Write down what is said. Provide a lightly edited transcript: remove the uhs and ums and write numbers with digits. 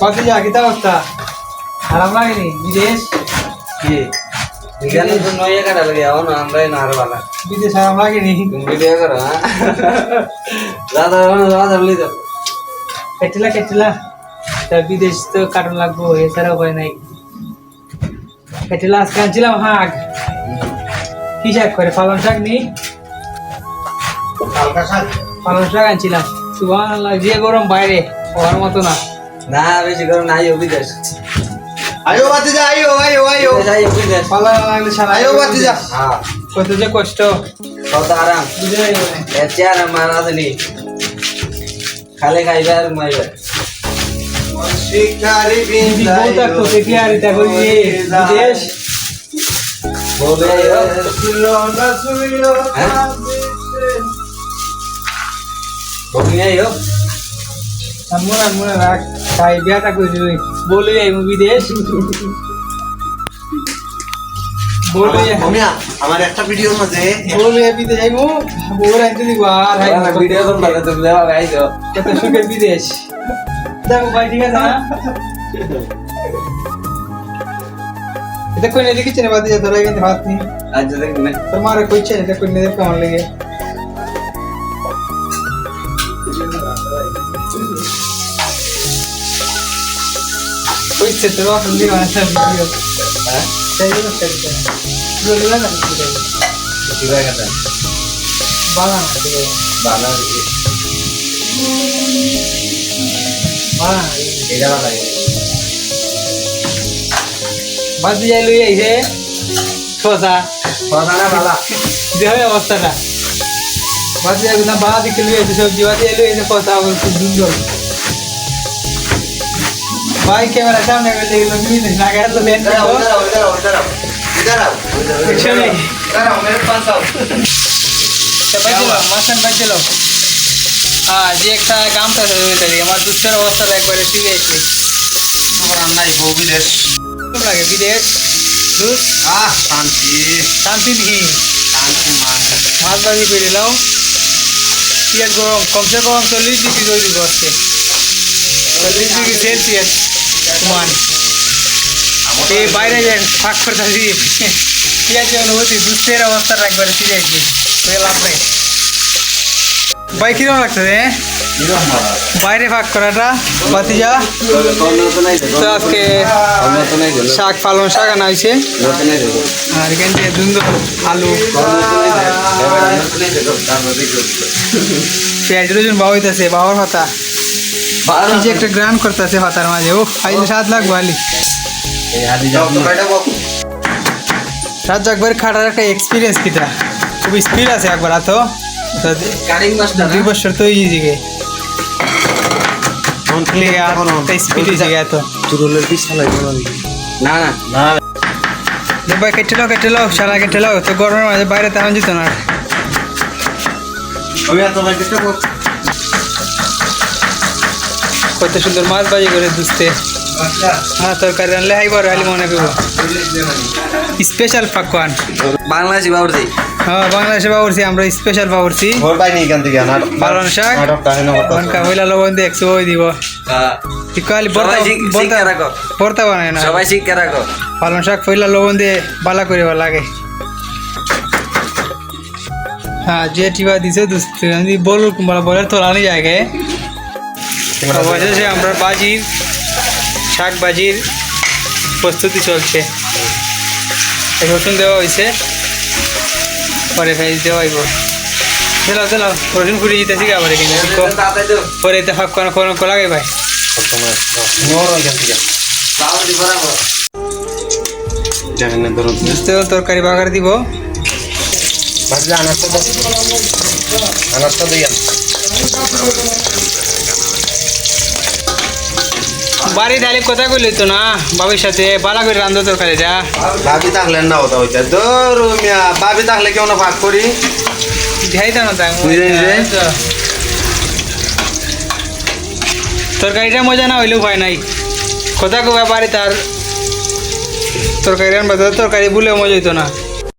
কত যা কিতা অবস্থা খারাপ লাগেনি বিদেশ কি বিজ্ঞান তো নয় কাটা লাগে না আমরা না আর বালা বিদেশ খারাপ লাগেনি তুমি ভিডিও করো হ্যাঁ দাদা দাদা বলি দাও কেটলা তা বিদেশ তো কাটন লাগবো এছাড়া উপায় নাই কেটলা আজকে আনছিলাম হাঁক কি শাক করে পালং শাক নি হালকা শাক পালং শাক আনছিলাম সুবহানাল্লাহ যে গরম বাইরে ওর মতো না না বেশি গরম নাই বিদেশ আয়ো বাতিজা আয়ো আয়ো আয়ো যাই বিদেশ পালা লাগলে সারা আয়ো বাতিজা হ্যাঁ কত যে কষ্ট কত আরাম বুঝে নাই মানে এর চেয়ার মারা দিলি খালে খাইবার মাইবার শিকারি দিদি বউ থাকতো দেখি আর এটা করি বিদেশ বলে বলি নাই হো মনে রাখ তাই বিয়াটা করে দিবি বলে যাই বিদেশ বলে মিয়া আমার একটা ভিডিওর মধ্যে বলে বিদেশ যাইবো বউর আনতে দিব আর ভিডিও কোন ভালো তুমি দেওয়া গাইছো কত সুখের বিদেশ দেখো ভাই ঠিক আছে না এটা কই নেই কিচেনে বাদ দিয়ে ধরে কিন্তু ভাত নেই আজ দেখ না তোর মারে কইছে এটা কই নেই কেমন লাগে কইছে তোর অসল দিয়ে বানাতে ভিডিও হ্যাঁ তাই জন্য করতে বলে না ভিডিও কিবা কথা বালা না ভিডিও বালা বালা এটা বালা বাদ দিয়ে লই আইছে সোসা বালা না বালা দেহ অবস্থাটা বাদ দিয়ে না বালা দিকে লই আইছে সবজি বাদ দিয়ে লই আইছে কথা বলতে সুন্দর ভাই ক্যামেরা সামনে গেলে এগুলো মিলে না গেলে তো লেন इधर आओ इधर आओ इधर आओ इधर आओ কিছু নেই इधर आओ मेरे पास आओ মাসান বাদ দিল হ্যাঁ যে একটা কামটা হয়ে আমার দুধের অবস্থাটা একবারে ঠিক আছে তোমার নাই বউ বিদেশ কেমন লাগে বিদেশ দুধ শান্তি শান্তি নেই শান্তি মাছ ভাজি করে দিলাম পেঁয়াজ গরম কমসে কম 40 ডিগ্রি তৈরি করছে 40 ডিগ্রি সেলসিয়াস মান এই বাইরে যে ফাঁক করতেছি পেঁয়াজের অনুভূতি দুধের অবস্থাটা একবারে ঠিক আছে লাভ নেই ভাই কিরকম লাগছে বাইরে ফাঁক করাটা বাতিজা তো আজকে শাক পালং শাক আনা হয়েছে আর এখান থেকে দুন্দর আলু পেঁয়াজ রসুন বাবা হইতেছে বাবার পাতা এই যে একটা গ্রান করতেছে পাতার মাঝে ও আইলে 7 লাখ বালি সাত একবার খাটার একটা এক্সপিরিয়েন্স কিটা খুব স্পিড আছে একবার তো কারিং মাস্টার 2 বছর তো এই দিকে স্পিড হয়েছে তো চুরুলের পিস চালাই না না না ভাই কেটে লো সারা কেটে লো তো গরমের মাঝে বাইরে তেমন যেত না আমি এত ভাই চেষ্টা কর কত সুন্দর মাছ বাজি করে দুসতে হ্যাঁ তরকারি রানলে হাইবার আলি মনে করবো স্পেশাল পাকওয়ান বাংলাদেশি বাবুর্চি হ্যাঁ বাংলাদেশে পাবছি আমরা স্পেশাল পাবছি ওর ভাই নেই এখান থেকে পালং শাক অনকা হইলা লবণ দিয়ে 100 ওই দিব ইকালি বর্তা বানায় না সবাই শিক্ষা রাখো পালং শাক হইলা লবণ দিয়ে বালা করে লাগে হ্যাঁ যে টিবা দিছে দুস্তে আমি বল বলার তোলানি জায়গায় অবশেষে আমরা বাজির শাক বাজির প্রস্তুতি চলছে রসুন দেওয়া হয়েছে পরে ফেস দেওয়া হইব চলো রসুন ফুটে যেতেছি আবার এখানে পরে এতে ফাঁক কোনো লাগে ভাই বুঝতে তরকারি বাগার দিব আনাজটা দিয়ে বাড়ি তাহলে কথা কইলি তো না বাবির সাথে বালা করে রান্ধো তরকারিটা ভাবি থাকলে না হতা হইতা দৌড় মিয়া ভাবি থাকলে কেউ না ভাগ করি দেখাই তো না তাই তরকারিটা মজা না হইলেও ভয় নাই কথা কবা বাড়ি তার তরকারি রান্না তরকারি বলেও মজা হইতো না